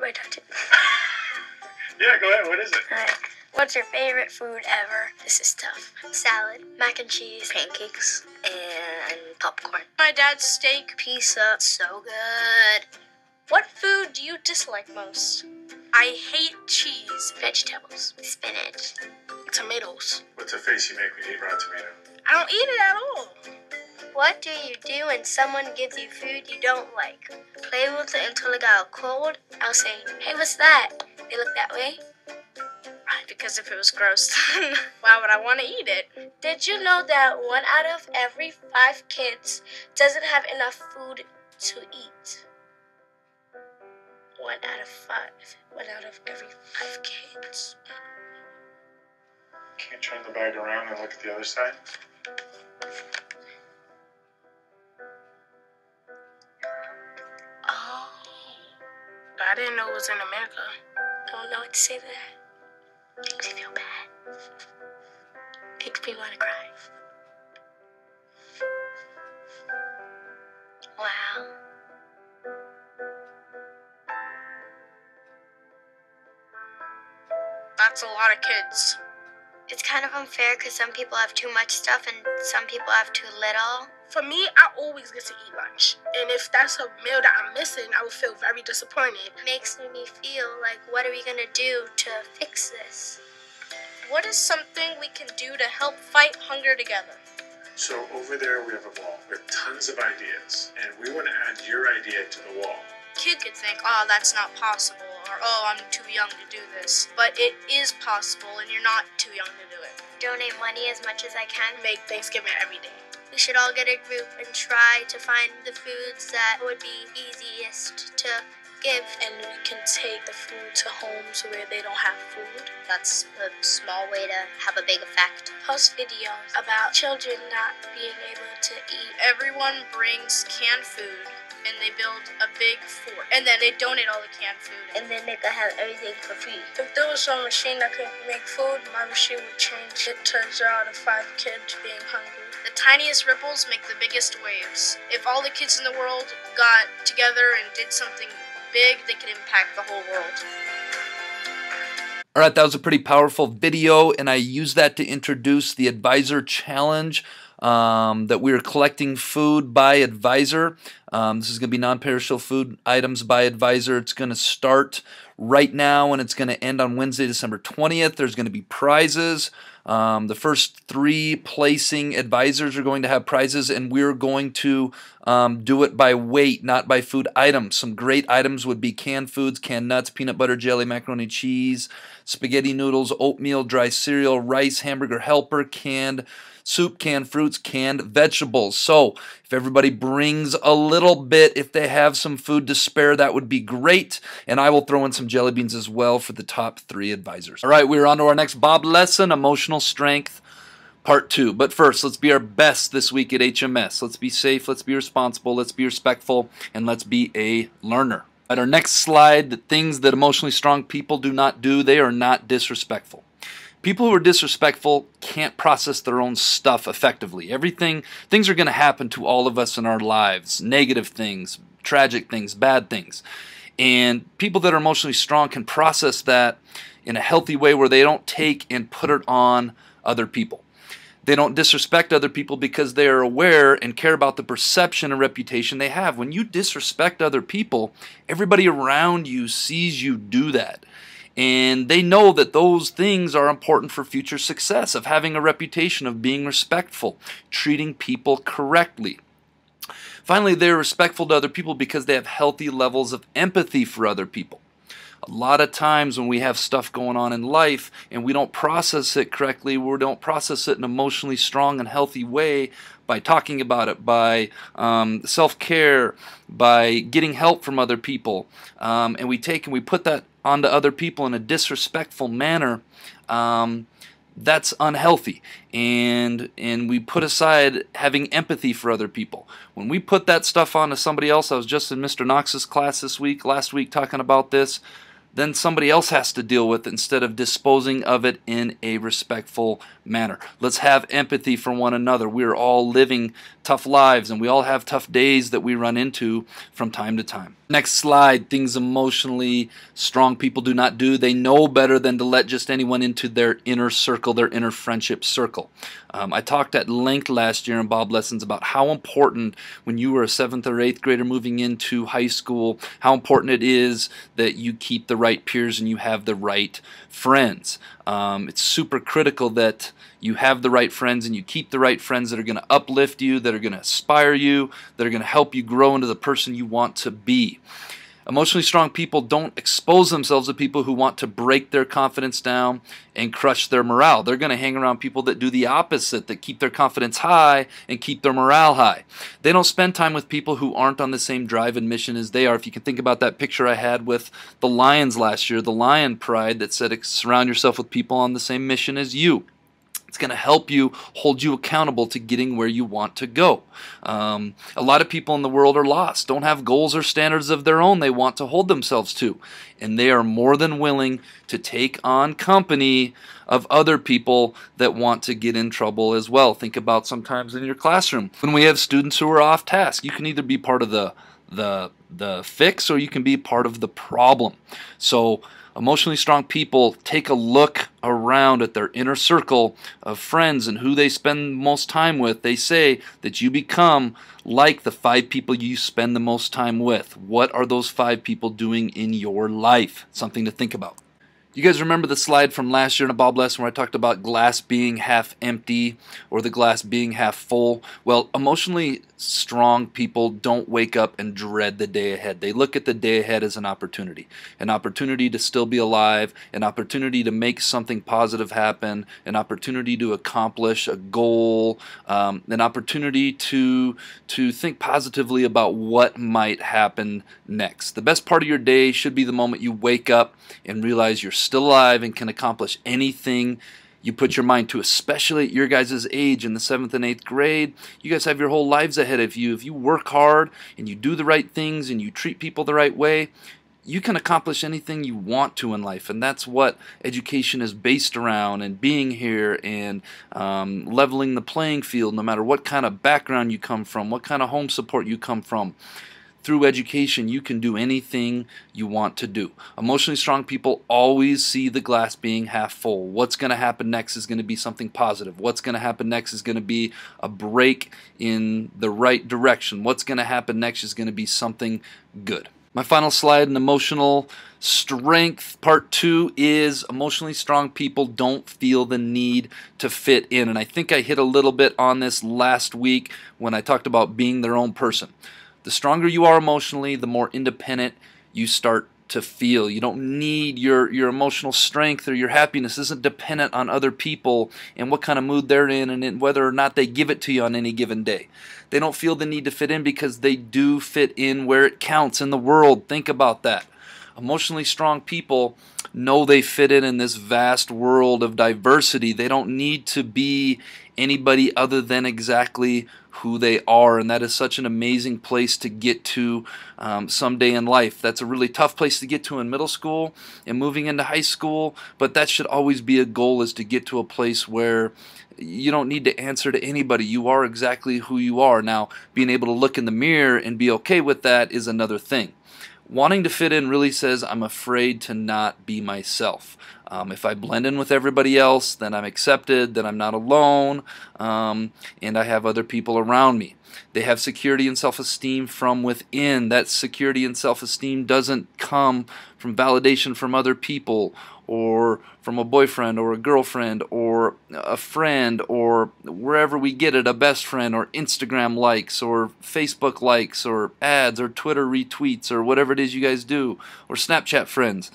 I touch it? Yeah, go ahead. What is it? Alright. What's your favorite food ever? This is tough. Salad, mac and cheese, pancakes, and popcorn. My dad's steak pizza, so good. What food do you dislike most? I hate cheese. Vegetables, spinach, tomatoes. What's the face you make when you eat raw tomato? I don't eat it at all. What do you do when someone gives you food you don't like? Play with it until it got cold. I'll say, hey, what's that? They look that way. Right, because if it was gross, then why would I want to eat it? Did you know that 1 out of every 5 kids doesn't have enough food to eat? 1 out of 5. 1 out of every 5 kids. Can you turn the bag around and look at the other side? Oh. I didn't know it was in America. I don't know what to say to that. Makes me feel bad. Makes me want to cry. Wow. That's a lot of kids. It's kind of unfair because some people have too much stuff and some people have too little. For me, I always get to eat lunch. And if that's a meal that I'm missing, I would feel very disappointed. It makes me feel like, what are we going to do to fix this? What is something we can do to help fight hunger together? So over there we have a wall with tons of ideas, and we want to add your idea to the wall. Kids could think, oh, that's not possible, or oh, I'm too young to do this. But it is possible, and you're not too young to do it. Donate money as much as I can. Make Thanksgiving every day. We should all get a group and try to find the foods that would be easiest to give. And we can take the food to homes where they don't have food. That's a small way to have a big effect. Post videos about children not being able to eat. Everyone brings canned food, and they build a big fort. And then they donate all the canned food. And then they can have everything for free. If there was a machine that could make food, my machine would change it to 0 to 5 kids being hungry. The tiniest ripples make the biggest waves. If all the kids in the world got together and did something big, they could impact the whole world. All right, that was a pretty powerful video, and I used that to introduce the Advisor Challenge. That we are collecting food by Advisor. This is going to be non-perishable food items by Advisor. It's going to start right now and it's going to end on Wednesday, December 20th. There's going to be prizes. The first 3 placing advisors are going to have prizes, and we're going to do it by weight, not by food items. Some great items would be canned foods, canned nuts, peanut butter jelly, macaroni cheese, spaghetti noodles, oatmeal, dry cereal, rice, hamburger helper, canned soup, canned fruits, canned vegetables. So if everybody brings a little bit, if they have some food to spare, that would be great. And I will throw in some jelly beans as well for the top 3 advisors. All right, we're on to our next Bob lesson, Emotional Strength, Part 2. But first, let's be our best this week at HMS. Let's be safe, let's be responsible, let's be respectful, and let's be a learner. At our next slide, the things that emotionally strong people do not do, they are not disrespectful. People who are disrespectful can't process their own stuff effectively. Things are going to happen to all of us in our lives. Negative things, tragic things, bad things. And people that are emotionally strong can process that in a healthy way where they don't take and put it on other people. They don't disrespect other people because they are aware and care about the perception and reputation they have. When you disrespect other people, everybody around you sees you do that. And they know that those things are important for future success, of having a reputation, of being respectful, treating people correctly. Finally, they're respectful to other people because they have healthy levels of empathy for other people. A lot of times when we have stuff going on in life and we don't process it correctly, we don't process it in an emotionally strong and healthy way by talking about it, by self-care, by getting help from other people, and we take and we put that onto other people in a disrespectful manner, that's unhealthy. And we put aside having empathy for other people. When we put that stuff onto somebody else, I was just in Mr. Knox's class last week talking about this. then somebody else has to deal with it instead of disposing of it in a respectful manner. Let's have empathy for one another. We're all living tough lives, and we all have tough days that we run into from time to time. Next slide, things emotionally strong people do not do. They know better than to let just anyone into their inner circle, their inner friendship circle. I talked at length last year in Bob Lessons about how important, when you were a 7th or 8th grader moving into high school, how important it is that you keep the right peers and you have the right friends. It's super critical that you have the right friends and you keep the right friends that are going to uplift you, that are going to inspire you, that are going to help you grow into the person you want to be. Emotionally strong people don't expose themselves to people who want to break their confidence down and crush their morale. They're going to hang around people that do the opposite, that keep their confidence high and keep their morale high. They don't spend time with people who aren't on the same drive and mission as they are. If you can think about that picture I had with the Lions last year, the Lion Pride that said surround yourself with people on the same mission as you. It's going to help you, hold you accountable to getting where you want to go. A lot of people in the world are lost, don't have goals or standards of their own they want to hold themselves to. And they are more than willing to take on company of other people that want to get in trouble as well. Think about sometimes in your classroom when we have students who are off task. You can either be part of the fix or you can be part of the problem. So emotionally strong people take a look around at their inner circle of friends and who they spend most time with. They say that you become like the 5 people you spend the most time with. What are those 5 people doing in your life? Something to think about. You guys remember the slide from last year in a Bob lesson where I talked about glass being half empty or the glass being half full? Well, emotionally strong people don't wake up and dread the day ahead. They look at the day ahead as an opportunity to still be alive, an opportunity to make something positive happen, an opportunity to accomplish a goal, an opportunity to think positively about what might happen next. The best part of your day should be the moment you wake up and realize you're still alive and can accomplish anything you put your mind to, especially at your guys' age in the 7th and 8th grade. You guys have your whole lives ahead of you. If you work hard and you do the right things and you treat people the right way, you can accomplish anything you want to in life. And that's what education is based around, and being here and leveling the playing field no matter what kind of background you come from, what kind of home support you come from. Through education, you can do anything you want to do. Emotionally strong people always see the glass being half full. What's going to happen next is going to be something positive. What's going to happen next is going to be a break in the right direction. What's going to happen next is going to be something good. My final slide in emotional strength, part 2, is emotionally strong people don't feel the need to fit in. And I think I hit a little bit on this last week when I talked about being their own person. The stronger you are emotionally, the more independent you start to feel. You don't need your emotional strength or your happiness isn't dependent on other people and what kind of mood they're in and whether or not they give it to you on any given day. They don't feel the need to fit in because they do fit in where it counts in the world. Think about that. Emotionally strong people know they fit in this vast world of diversity. They don't need to be anybody other than exactly who they are, and that is such an amazing place to get to someday in life. That's a really tough place to get to in middle school and moving into high school, but that should always be a goal, is to get to a place where you don't need to answer to anybody. You are exactly who you are. Now, being able to look in the mirror and be okay with that is another thing. Wanting to fit in really says I'm afraid to not be myself. If I blend in with everybody else, then I'm accepted, then I'm not alone, and I have other people around me. They have security and self-esteem from within. That security and self-esteem doesn't come from validation from other people or from a boyfriend or a girlfriend or a friend or wherever we get it, a best friend or Instagram likes or Facebook likes or ads or Twitter retweets or whatever it is you guys do, or Snapchat friends.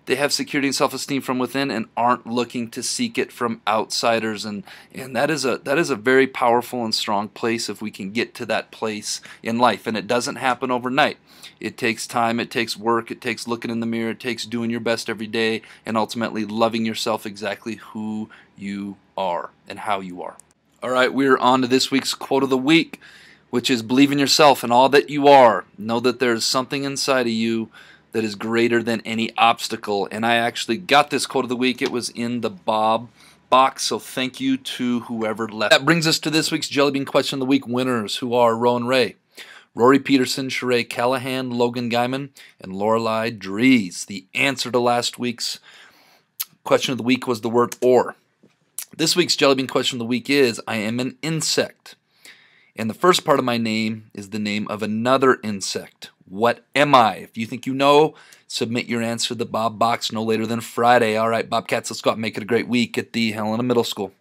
They have security and self-esteem from within and aren't looking to seek it from outsiders, and that is a very powerful and strong place if we can get to that place in life. And it doesn't happen overnight. It takes time, it takes work, it takes looking in the mirror, it takes doing your best every day, and ultimately loving yourself exactly who you are and how you are. All right, we're on to this week's quote of the week, which is believe in yourself and all that you are. Know that there's something inside of you that is greater than any obstacle. And I actually got this quote of the week. It was in the Bob box, so thank you to whoever left. That brings us to this week's Jelly Bean Question of the Week winners, who are Rowan Ray, Rory Peterson, Sheree Callahan, Logan Guyman, and Lorelei Dries. The answer to last week's question of the week was the word or. This week's Jelly Bean Question of the Week is, I am an insect, and the first part of my name is the name of another insect. What am I? If you think you know, submit your answer to the Bob box no later than Friday. All right, Bobcats, let's go out and make it a great week at the Helena Middle School.